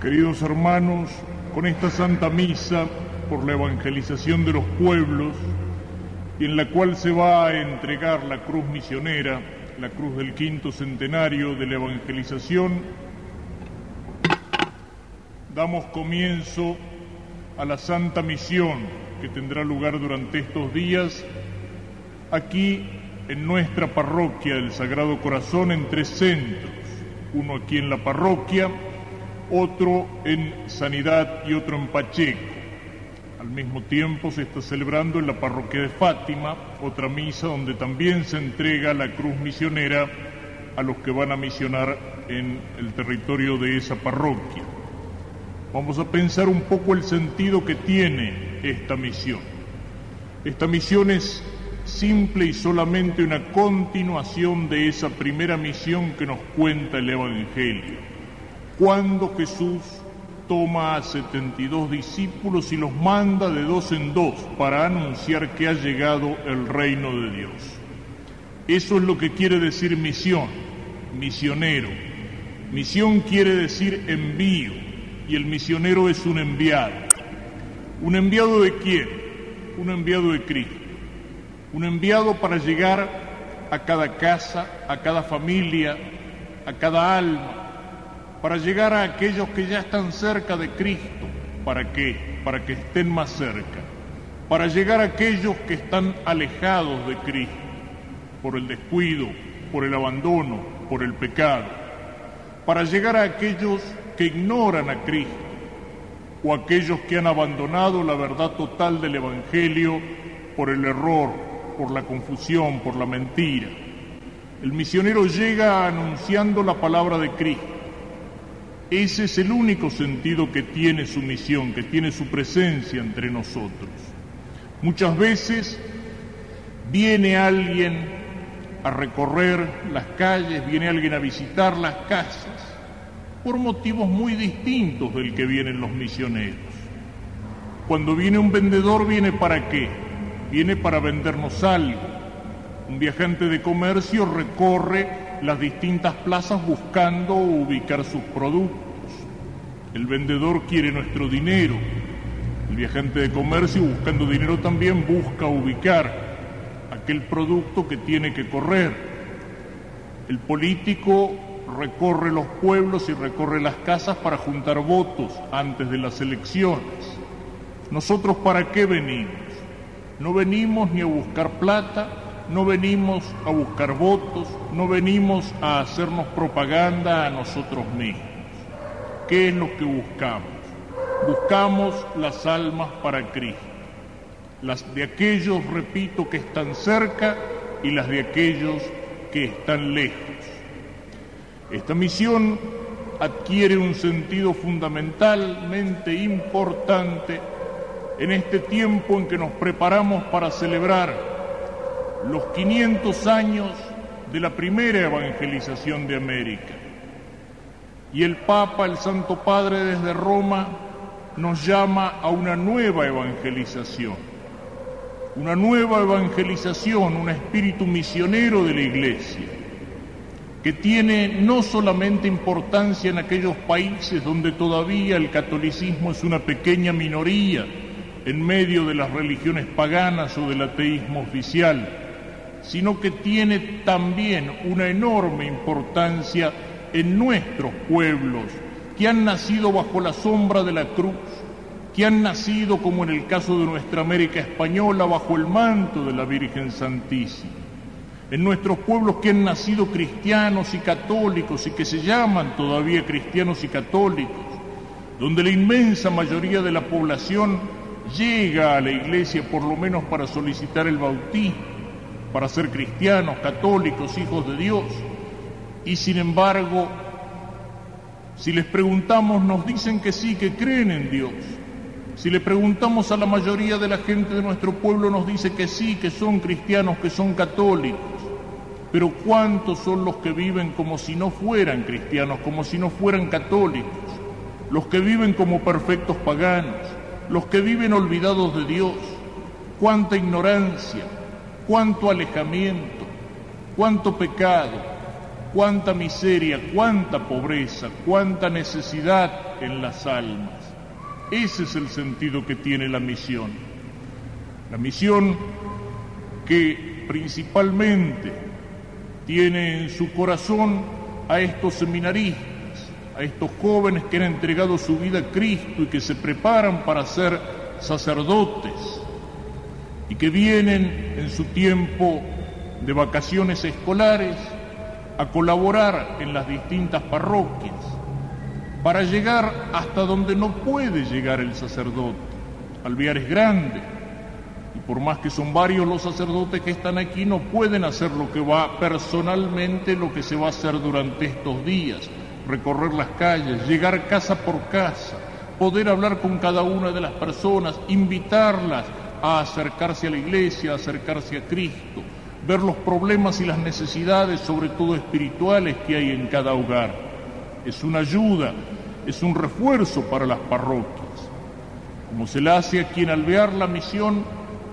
Queridos hermanos, con esta Santa Misa por la evangelización de los pueblos, y en la cual se va a entregar la cruz misionera, la cruz del quinto centenario de la evangelización, damos comienzo a la Santa Misión que tendrá lugar durante estos días aquí en nuestra parroquia del Sagrado Corazón en 3 centros, uno aquí en la parroquia, otro en Sanidad y otro en Pacheco. Al mismo tiempo se está celebrando en la parroquia de Fátima otra misa donde también se entrega la cruz misionera a los que van a misionar en el territorio de esa parroquia. Vamos a pensar un poco el sentido que tiene esta misión. Esta misión es simple y solamente una continuación de esa primera misión que nos cuenta el Evangelio. Cuando Jesús toma a 72 discípulos y los manda de 2 en 2 para anunciar que ha llegado el reino de Dios. Eso es lo que quiere decir misión, misionero. Misión quiere decir envío, y el misionero es un enviado. ¿Un enviado de quién? Un enviado de Cristo. Un enviado para llegar a cada casa, a cada familia, a cada alma, para llegar a aquellos que ya están cerca de Cristo. ¿Para qué? Para que estén más cerca. Para llegar a aquellos que están alejados de Cristo, por el descuido, por el abandono, por el pecado. Para llegar a aquellos que ignoran a Cristo, o aquellos que han abandonado la verdad total del Evangelio por el error, por la confusión, por la mentira. El misionero llega anunciando la palabra de Cristo. Ese es el único sentido que tiene su misión, que tiene su presencia entre nosotros. Muchas veces viene alguien a recorrer las calles, viene alguien a visitar las casas, por motivos muy distintos del que vienen los misioneros. Cuando viene un vendedor, ¿viene para qué? Viene para vendernos algo. Un viajante de comercio recorre las distintas plazas buscando ubicar sus productos. El vendedor quiere nuestro dinero. El viajante de comercio, buscando dinero, también busca ubicar aquel producto que tiene que correr. El político recorre los pueblos y recorre las casas para juntar votos antes de las elecciones. ¿Nosotros para qué venimos? No venimos ni a buscar plata, no venimos a buscar votos, no venimos a hacernos propaganda a nosotros mismos. ¿Qué es lo que buscamos? Buscamos las almas para Cristo, las de aquellos, repito, que están cerca y las de aquellos que están lejos. Esta misión adquiere un sentido fundamentalmente importante en este tiempo en que nos preparamos para celebrar los 500 años de la primera evangelización de América. Y el Papa, el Santo Padre desde Roma, nos llama a una nueva evangelización. Una nueva evangelización, un espíritu misionero de la Iglesia, que tiene no solamente importancia en aquellos países donde todavía el catolicismo es una pequeña minoría en medio de las religiones paganas o del ateísmo oficial, sino que tiene también una enorme importancia en nuestros pueblos, que han nacido bajo la sombra de la cruz, que han nacido, como en el caso de nuestra América española, bajo el manto de la Virgen Santísima. En nuestros pueblos que han nacido cristianos y católicos y que se llaman todavía cristianos y católicos, donde la inmensa mayoría de la población llega a la iglesia por lo menos para solicitar el bautismo, para ser cristianos, católicos, hijos de Dios. Y sin embargo, si les preguntamos, nos dicen que sí, que creen en Dios. Si le preguntamos a la mayoría de la gente de nuestro pueblo, nos dice que sí, que son cristianos, que son católicos. Pero ¿cuántos son los que viven como si no fueran cristianos, como si no fueran católicos? Los que viven como perfectos paganos, los que viven olvidados de Dios. Cuánta ignorancia, cuánto alejamiento, cuánto pecado. cuánta miseria, cuánta pobreza, cuánta necesidad en las almas. Ese es el sentido que tiene la misión. La misión que principalmente tiene en su corazón a estos seminaristas, a estos jóvenes que han entregado su vida a Cristo y que se preparan para ser sacerdotes y que vienen en su tiempo de vacaciones escolares a colaborar en las distintas parroquias para llegar hasta donde no puede llegar el sacerdote. Alvear es grande y por más que son varios los sacerdotes que están aquí, no pueden hacer lo que va personalmente, lo que se va a hacer durante estos días: recorrer las calles, llegar casa por casa, poder hablar con cada una de las personas, invitarlas a acercarse a la iglesia, a acercarse a Cristo, ver los problemas y las necesidades, sobre todo espirituales, que hay en cada hogar. Es una ayuda, es un refuerzo para las parroquias. Como se le hace aquí en Alvear la misión,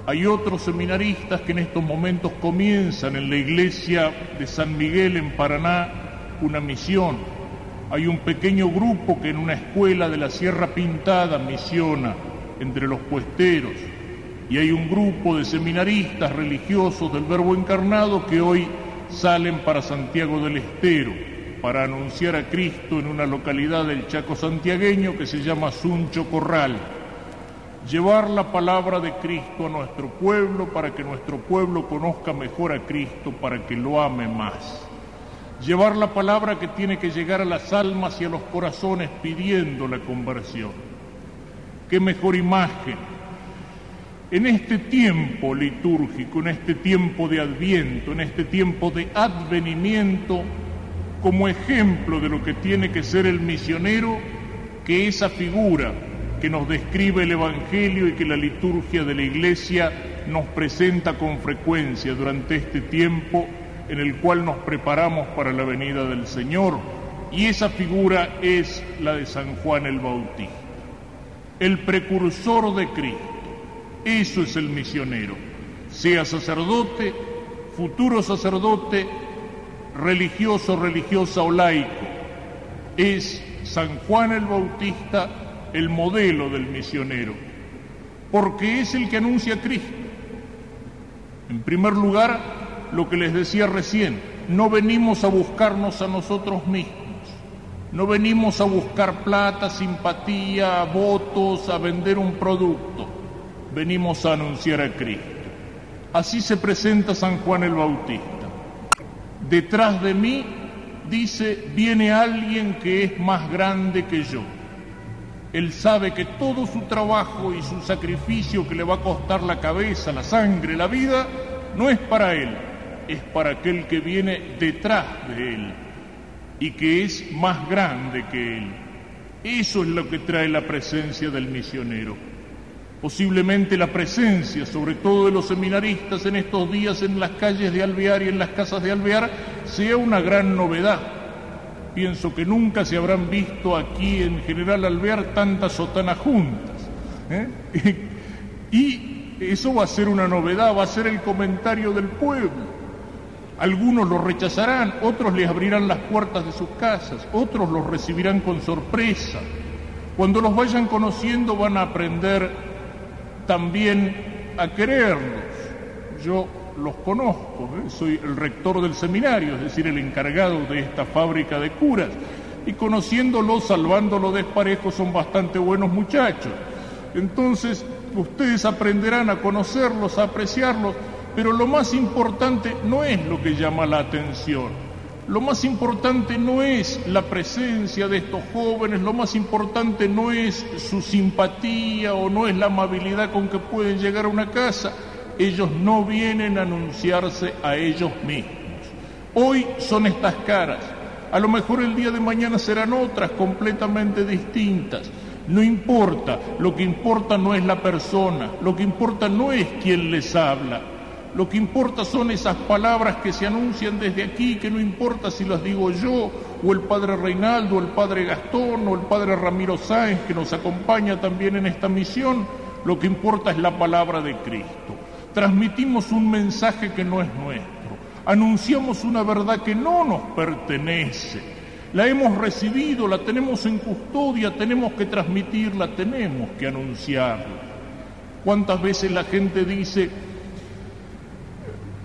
hay otros seminaristas que en estos momentos comienzan en la iglesia de San Miguel en Paraná una misión. Hay un pequeño grupo que en una escuela de la Sierra Pintada misiona entre los puesteros. Y hay un grupo de seminaristas religiosos del Verbo Encarnado que hoy salen para Santiago del Estero para anunciar a Cristo en una localidad del Chaco santiagueño que se llama Suncho Corral. Llevar la palabra de Cristo a nuestro pueblo para que nuestro pueblo conozca mejor a Cristo, para que lo ame más. Llevar la palabra que tiene que llegar a las almas y a los corazones pidiendo la conversión. ¿Qué mejor imagen? En este tiempo litúrgico, en este tiempo de Adviento, en este tiempo de advenimiento, como ejemplo de lo que tiene que ser el misionero, que esa figura que nos describe el Evangelio y que la liturgia de la Iglesia nos presenta con frecuencia durante este tiempo en el cual nos preparamos para la venida del Señor, y esa figura es la de San Juan el Bautista, el precursor de Cristo. Eso es el misionero, sea sacerdote, futuro sacerdote, religioso, religiosa o laico. Es San Juan el Bautista el modelo del misionero, porque es el que anuncia a Cristo. En primer lugar, lo que les decía recién, no venimos a buscarnos a nosotros mismos, no venimos a buscar plata, simpatía, votos, a vender un producto. Venimos a anunciar a Cristo. Así se presenta San Juan el Bautista. Detrás de mí, dice, viene alguien que es más grande que yo. Él sabe que todo su trabajo y su sacrificio que le va a costar la cabeza, la sangre, la vida, no es para él, es para aquel que viene detrás de él y que es más grande que él. Eso es lo que trae la presencia del misionero. Posiblemente la presencia, sobre todo de los seminaristas en estos días en las calles de Alvear y en las casas de Alvear, sea una gran novedad. Pienso que nunca se habrán visto aquí en General Alvear tantas sotanas juntas. Y eso va a ser una novedad, va a ser el comentario del pueblo. Algunos lo rechazarán, otros les abrirán las puertas de sus casas, otros los recibirán con sorpresa. Cuando los vayan conociendo van a aprender también a quererlos. Yo los conozco, soy el rector del seminario, es decir, el encargado de esta fábrica de curas, y conociéndolos, salvándolo desparejo, son bastante buenos muchachos. Entonces, ustedes aprenderán a conocerlos, a apreciarlos, pero lo más importante no es lo que llama la atención. Lo más importante no es la presencia de estos jóvenes, lo más importante no es su simpatía o no es la amabilidad con que pueden llegar a una casa. Ellos no vienen a anunciarse a ellos mismos. Hoy son estas caras, a lo mejor el día de mañana serán otras completamente distintas. No importa, lo que importa no es la persona, lo que importa no es quién les habla. Lo que importa son esas palabras que se anuncian desde aquí, que no importa si las digo yo, o el padre Reinaldo, o el padre Gastón, o el padre Ramiro Sáenz, que nos acompaña también en esta misión. Lo que importa es la palabra de Cristo. Transmitimos un mensaje que no es nuestro. Anunciamos una verdad que no nos pertenece. La hemos recibido, la tenemos en custodia, tenemos que transmitirla, tenemos que anunciarla. ¿Cuántas veces la gente dice,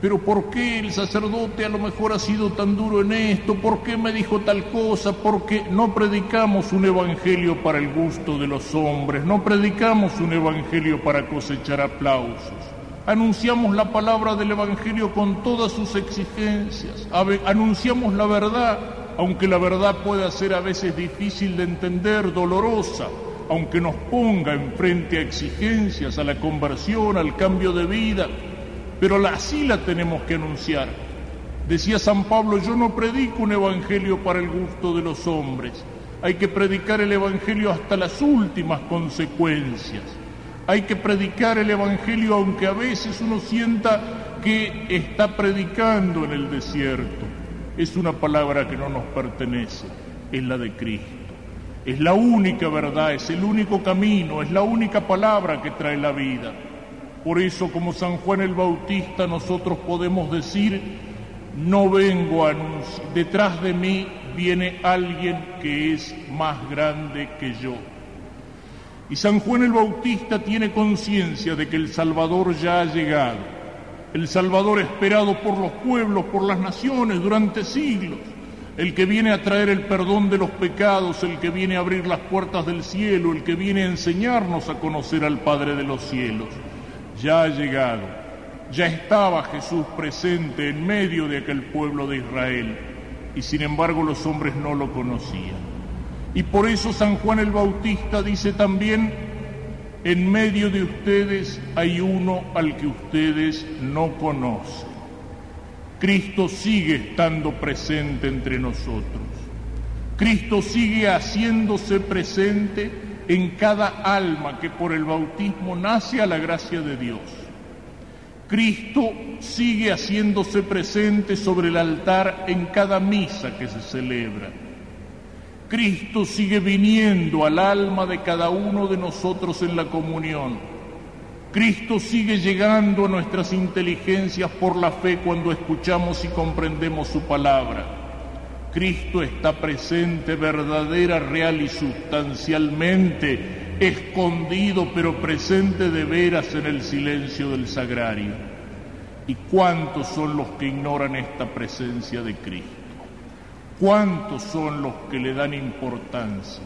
pero por qué el sacerdote a lo mejor ha sido tan duro en esto? ¿Por qué me dijo tal cosa? Porque no predicamos un evangelio para el gusto de los hombres, no predicamos un evangelio para cosechar aplausos. Anunciamos la palabra del evangelio con todas sus exigencias, anunciamos la verdad, aunque la verdad pueda ser a veces difícil de entender, dolorosa, aunque nos ponga enfrente a exigencias, a la conversión, al cambio de vida, pero así la tenemos que anunciar. Decía San Pablo, yo no predico un evangelio para el gusto de los hombres, hay que predicar el evangelio hasta las últimas consecuencias. Hay que predicar el evangelio aunque a veces uno sienta que está predicando en el desierto. Es una palabra que no nos pertenece, es la de Cristo. Es la única verdad, es el único camino, es la única palabra que trae la vida. Por eso, como San Juan el Bautista, nosotros podemos decir, no vengo a anunciar, detrás de mí viene alguien que es más grande que yo. Y San Juan el Bautista tiene conciencia de que el Salvador ya ha llegado, el Salvador esperado por los pueblos, por las naciones durante siglos, el que viene a traer el perdón de los pecados, el que viene a abrir las puertas del cielo, el que viene a enseñarnos a conocer al Padre de los cielos. Ya ha llegado, ya estaba Jesús presente en medio de aquel pueblo de Israel, y sin embargo los hombres no lo conocían. Y por eso San Juan el Bautista dice también, en medio de ustedes hay uno al que ustedes no conocen. Cristo sigue estando presente entre nosotros. Cristo sigue haciéndose presente en cada alma que por el bautismo nace a la gracia de Dios. Cristo sigue haciéndose presente sobre el altar en cada misa que se celebra. Cristo sigue viniendo al alma de cada uno de nosotros en la comunión. Cristo sigue llegando a nuestras inteligencias por la fe cuando escuchamos y comprendemos su palabra. Cristo está presente verdadera, real y sustancialmente, escondido pero presente de veras en el silencio del sagrario. ¿Y cuántos son los que ignoran esta presencia de Cristo? ¿Cuántos son los que le dan importancia?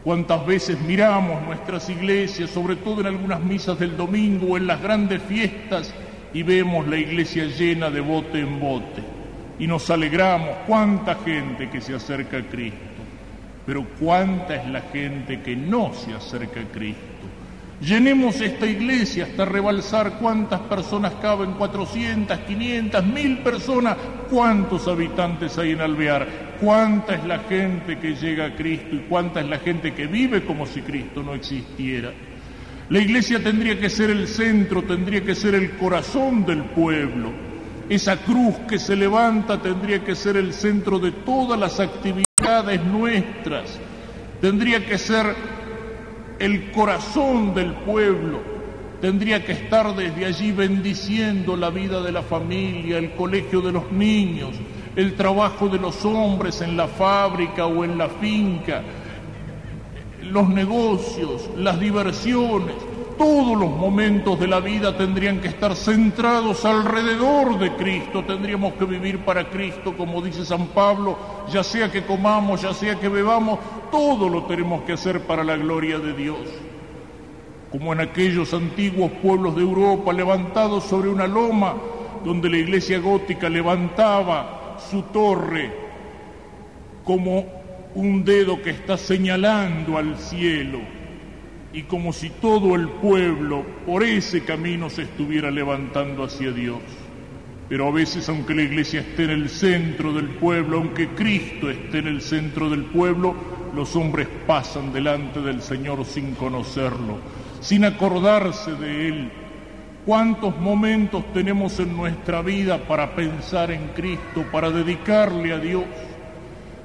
¿Cuántas veces miramos nuestras iglesias, sobre todo en algunas misas del domingo o en las grandes fiestas, y vemos la iglesia llena de bote en bote? Y nos alegramos, cuánta gente que se acerca a Cristo, pero cuánta es la gente que no se acerca a Cristo. Llenemos esta iglesia hasta rebalsar cuántas personas caben, 400, 500, 1000 personas, cuántos habitantes hay en Alvear, cuánta es la gente que llega a Cristo y cuánta es la gente que vive como si Cristo no existiera. La iglesia tendría que ser el centro, tendría que ser el corazón del pueblo. Esa cruz que se levanta tendría que ser el centro de todas las actividades nuestras, tendría que ser el corazón del pueblo, tendría que estar desde allí bendiciendo la vida de la familia, el colegio de los niños, el trabajo de los hombres en la fábrica o en la finca, los negocios, las diversiones. Todos los momentos de la vida tendrían que estar centrados alrededor de Cristo, tendríamos que vivir para Cristo, como dice San Pablo, ya sea que comamos, ya sea que bebamos, todo lo tenemos que hacer para la gloria de Dios. Como en aquellos antiguos pueblos de Europa levantados sobre una loma, donde la iglesia gótica levantaba su torre como un dedo que está señalando al cielo, y como si todo el pueblo por ese camino se estuviera levantando hacia Dios. Pero a veces, aunque la iglesia esté en el centro del pueblo, aunque Cristo esté en el centro del pueblo, los hombres pasan delante del Señor sin conocerlo, sin acordarse de Él. ¿Cuántos momentos tenemos en nuestra vida para pensar en Cristo, para dedicarle a Dios?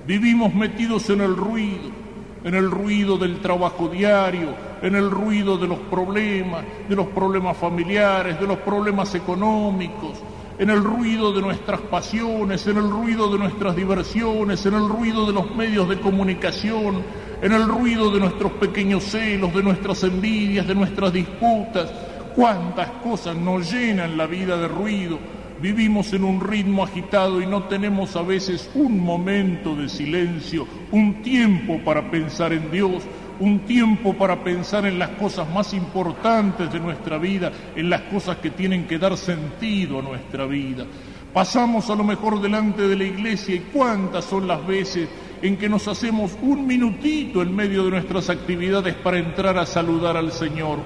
Vivimos metidos en el ruido del trabajo diario, en el ruido de los problemas familiares, de los problemas económicos, en el ruido de nuestras pasiones, en el ruido de nuestras diversiones, en el ruido de los medios de comunicación, en el ruido de nuestros pequeños celos, de nuestras envidias, de nuestras disputas. Cuántas cosas nos llenan la vida de ruido. Vivimos en un ritmo agitado y no tenemos a veces un momento de silencio, un tiempo para pensar en Dios, un tiempo para pensar en las cosas más importantes de nuestra vida, en las cosas que tienen que dar sentido a nuestra vida. Pasamos a lo mejor delante de la iglesia y cuántas son las veces en que nos hacemos un minutito en medio de nuestras actividades para entrar a saludar al Señor.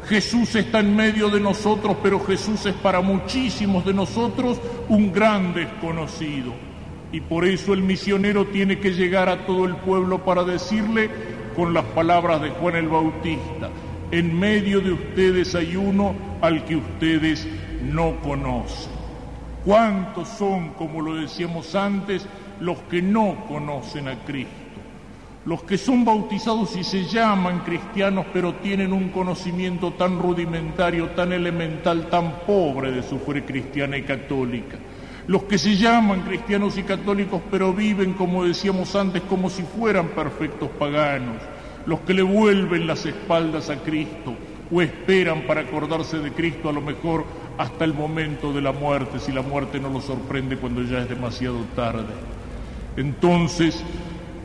Jesús está en medio de nosotros, pero Jesús es para muchísimos de nosotros un gran desconocido. Y por eso el misionero tiene que llegar a todo el pueblo para decirle con las palabras de Juan el Bautista: en medio de ustedes hay uno al que ustedes no conocen. ¿Cuántos son, como lo decíamos antes, los que no conocen a Cristo? Los que son bautizados y se llaman cristianos, pero tienen un conocimiento tan rudimentario, tan elemental, tan pobre de su fe cristiana y católica. Los que se llaman cristianos y católicos, pero viven, como decíamos antes, como si fueran perfectos paganos. Los que le vuelven las espaldas a Cristo o esperan para acordarse de Cristo a lo mejor hasta el momento de la muerte, si la muerte no los sorprende cuando ya es demasiado tarde. Entonces,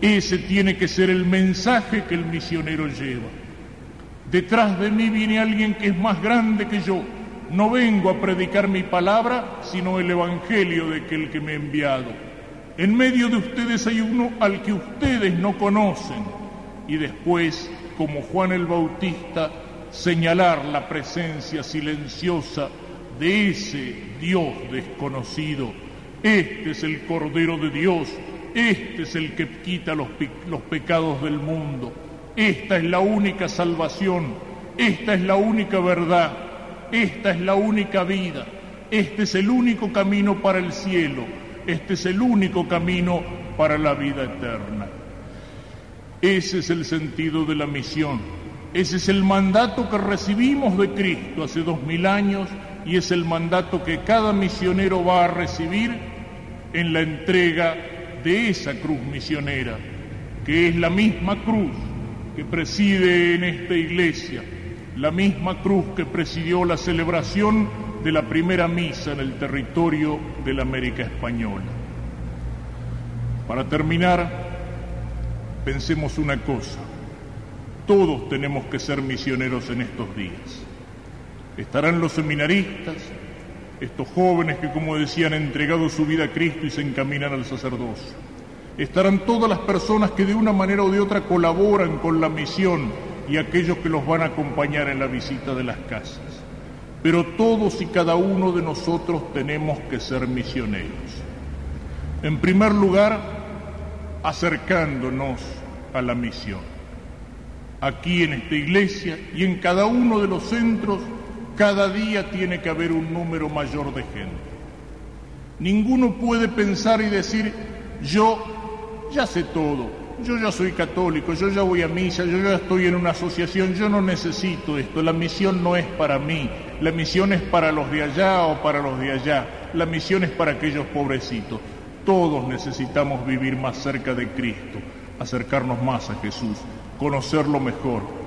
ese tiene que ser el mensaje que el misionero lleva. Detrás de mí viene alguien que es más grande que yo. No vengo a predicar mi palabra, sino el evangelio de aquel que me ha enviado. En medio de ustedes hay uno al que ustedes no conocen. Y después, como Juan el Bautista, señalar la presencia silenciosa de ese Dios desconocido. Este es el Cordero de Dios. Este es el que quita los pecados del mundo. Esta es la única salvación. Esta es la única verdad. Esta es la única vida. Este es el único camino para el cielo. Este es el único camino para la vida eterna. Ese es el sentido de la misión. Ese es el mandato que recibimos de Cristo hace 2000 años y es el mandato que cada misionero va a recibir en la entrega de esa cruz misionera, que es la misma cruz que preside en esta iglesia, la misma cruz que presidió la celebración de la primera misa en el territorio de la América Española. Para terminar, pensemos una cosa: todos tenemos que ser misioneros en estos días. Estarán los seminaristas, estos jóvenes que, como decía, han entregado su vida a Cristo y se encaminan al sacerdocio. Estarán todas las personas que de una manera o de otra colaboran con la misión y aquellos que los van a acompañar en la visita de las casas. Pero todos y cada uno de nosotros tenemos que ser misioneros. En primer lugar, acercándonos a la misión. Aquí en esta iglesia y en cada uno de los centros, cada día tiene que haber un número mayor de gente. Ninguno puede pensar y decir: yo ya sé todo, yo ya soy católico, yo ya voy a misa, yo ya estoy en una asociación, yo no necesito esto, la misión no es para mí, la misión es para los de allá o para los de allá, la misión es para aquellos pobrecitos. Todos necesitamos vivir más cerca de Cristo, acercarnos más a Jesús, conocerlo mejor.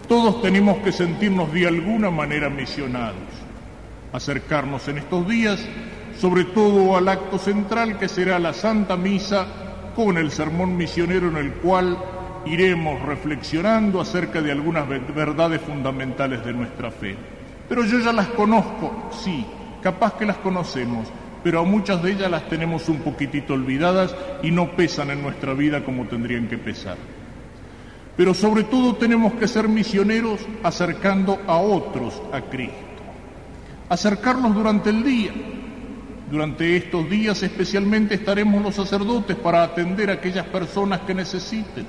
Todos tenemos que sentirnos de alguna manera misionados, acercarnos en estos días, sobre todo al acto central que será la Santa Misa, con el sermón misionero en el cual iremos reflexionando acerca de algunas verdades fundamentales de nuestra fe. Pero yo ya las conozco, sí, capaz que las conocemos, pero a muchas de ellas las tenemos un poquitito olvidadas y no pesan en nuestra vida como tendrían que pesar. Pero sobre todo tenemos que ser misioneros acercando a otros a Cristo. Acercarlos durante el día. Durante estos días especialmente estaremos los sacerdotes para atender a aquellas personas que necesiten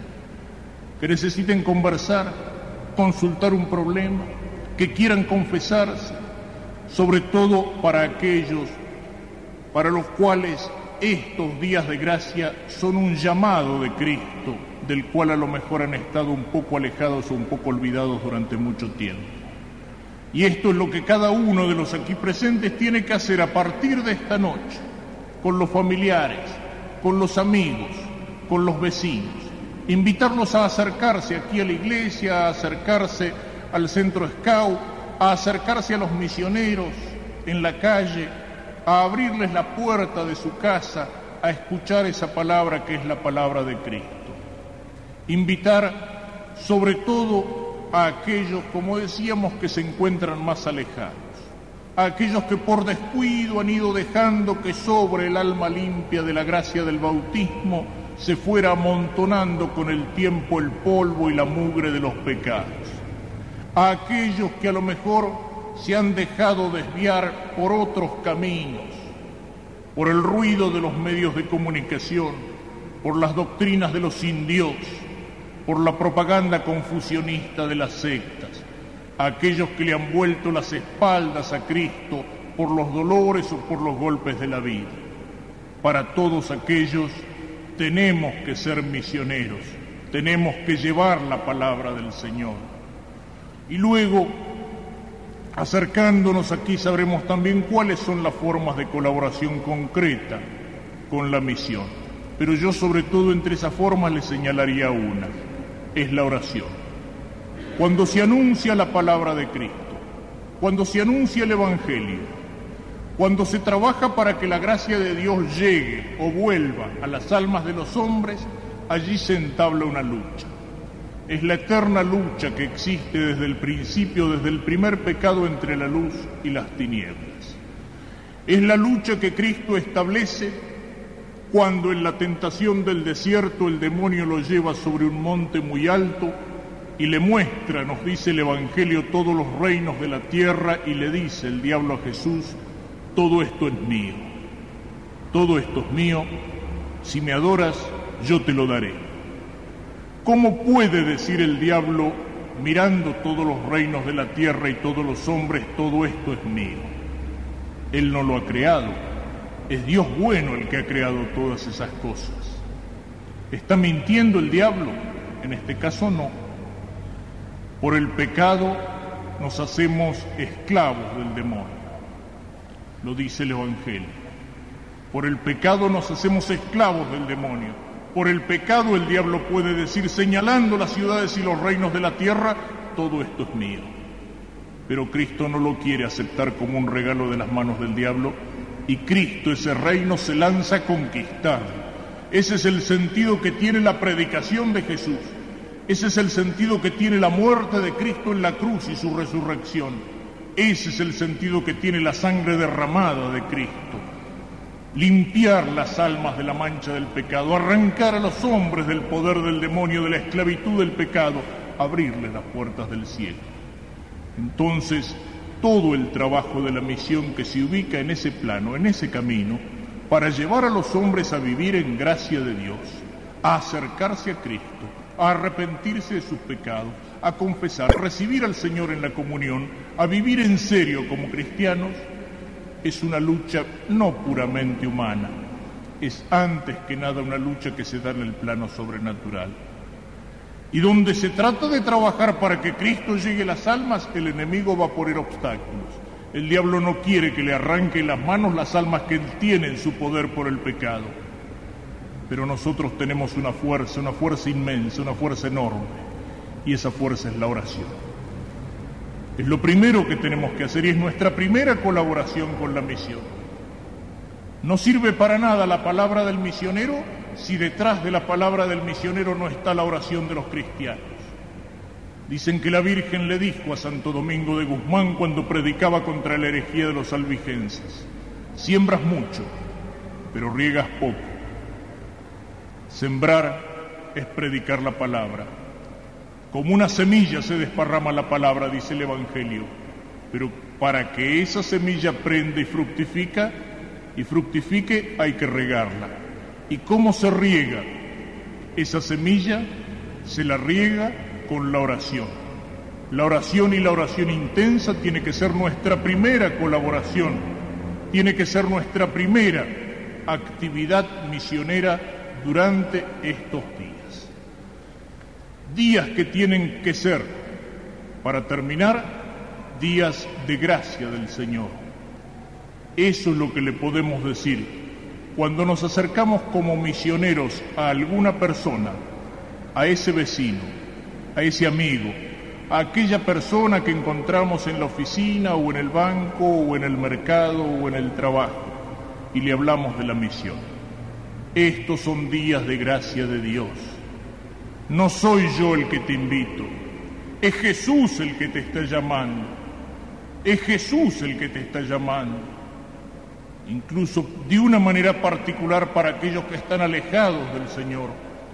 conversar, consultar un problema, que quieran confesarse, sobre todo para aquellos para los cuales estos días de gracia son un llamado de Cristo, del cual a lo mejor han estado un poco alejados o un poco olvidados durante mucho tiempo. Y esto es lo que cada uno de los aquí presentes tiene que hacer a partir de esta noche, con los familiares, con los amigos, con los vecinos. Invitarlos a acercarse aquí a la iglesia, a acercarse al centro Scout, a acercarse a los misioneros en la calle, a abrirles la puerta de su casa, a escuchar esa palabra que es la palabra de Cristo. Invitar sobre todo a aquellos, como decíamos, que se encuentran más alejados, a aquellos que por descuido han ido dejando que sobre el alma limpia de la gracia del bautismo se fuera amontonando con el tiempo el polvo y la mugre de los pecados, a aquellos que a lo mejor se han dejado desviar por otros caminos, por el ruido de los medios de comunicación, por las doctrinas de los sin Dios, por la propaganda confusionista de las sectas, a aquellos que le han vuelto las espaldas a Cristo por los dolores o por los golpes de la vida. Para todos aquellos tenemos que ser misioneros, tenemos que llevar la palabra del Señor. Y luego, acercándonos aquí, sabremos también cuáles son las formas de colaboración concreta con la misión. Pero yo sobre todo entre esas formas le señalaría una, es la oración. Cuando se anuncia la palabra de Cristo, cuando se anuncia el Evangelio, cuando se trabaja para que la gracia de Dios llegue o vuelva a las almas de los hombres, allí se entabla una lucha. Es la eterna lucha que existe desde el principio, desde el primer pecado entre la luz y las tinieblas. Es la lucha que Cristo establece cuando en la tentación del desierto el demonio lo lleva sobre un monte muy alto y le muestra, nos dice el Evangelio, todos los reinos de la tierra, y le dice el diablo a Jesús: todo esto es mío, todo esto es mío, si me adoras, yo te lo daré. ¿Cómo puede decir el diablo, mirando todos los reinos de la tierra y todos los hombres, todo esto es mío? Él no lo ha creado, es Dios bueno el que ha creado todas esas cosas. ¿Está mintiendo el diablo? En este caso no. Por el pecado nos hacemos esclavos del demonio. Lo dice el Evangelio. Por el pecado nos hacemos esclavos del demonio. Por el pecado el diablo puede decir, señalando las ciudades y los reinos de la tierra, todo esto es mío. Pero Cristo no lo quiere aceptar como un regalo de las manos del diablo, y Cristo, ese reino, se lanza a conquistarlo. Ese es el sentido que tiene la predicación de Jesús. Ese es el sentido que tiene la muerte de Cristo en la cruz y su resurrección. Ese es el sentido que tiene la sangre derramada de Cristo. Limpiar las almas de la mancha del pecado, arrancar a los hombres del poder del demonio, de la esclavitud del pecado, abrirles las puertas del cielo. Entonces, todo el trabajo de la misión que se ubica en ese plano, en ese camino, para llevar a los hombres a vivir en gracia de Dios, a acercarse a Cristo, a arrepentirse de sus pecados, a confesar, a recibir al Señor en la comunión, a vivir en serio como cristianos, es una lucha no puramente humana, es antes que nada una lucha que se da en el plano sobrenatural. Y donde se trata de trabajar para que Cristo llegue a las almas, el enemigo va a poner obstáculos. El diablo no quiere que le arranque las manos las almas que él tiene en su poder por el pecado. Pero nosotros tenemos una fuerza inmensa, una fuerza enorme, y esa fuerza es la oración. Es lo primero que tenemos que hacer y es nuestra primera colaboración con la misión. No sirve para nada la palabra del misionero si detrás de la palabra del misionero no está la oración de los cristianos. Dicen que la Virgen le dijo a Santo Domingo de Guzmán cuando predicaba contra la herejía de los albigenses: siembras mucho, pero riegas poco. Sembrar es predicar la palabra. Como una semilla se desparrama la palabra, dice el Evangelio, pero para que esa semilla prenda y fructifique hay que regarla. ¿Y cómo se riega esa semilla? Se la riega con la oración. La oración y la oración intensa tiene que ser nuestra primera colaboración, tiene que ser nuestra primera actividad misionera durante estos días. Días que tienen que ser, para terminar, días de gracia del Señor. Eso es lo que le podemos decir cuando nos acercamos como misioneros a alguna persona, a ese vecino, a ese amigo, a aquella persona que encontramos en la oficina o en el banco o en el mercado o en el trabajo, y le hablamos de la misión. Estos son días de gracia de Dios. No soy yo el que te invito, es Jesús el que te está llamando. Es Jesús el que te está llamando. Incluso de una manera particular para aquellos que están alejados del Señor.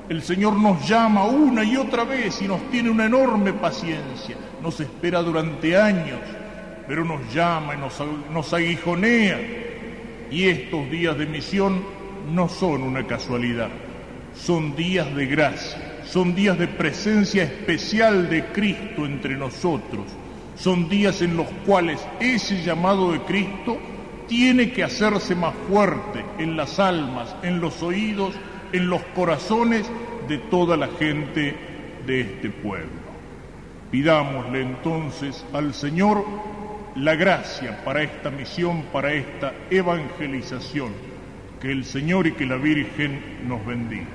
El Señor nos llama una y otra vez y nos tiene una enorme paciencia. Nos espera durante años, pero nos llama y nos aguijonea. Y estos días de misión no son una casualidad, son días de gracia, son días de presencia especial de Cristo entre nosotros, son días en los cuales ese llamado de Cristo tiene que hacerse más fuerte en las almas, en los oídos, en los corazones de toda la gente de este pueblo. Pidámosle entonces al Señor la gracia para esta misión, para esta evangelización. Que el Señor y que la Virgen nos bendiga.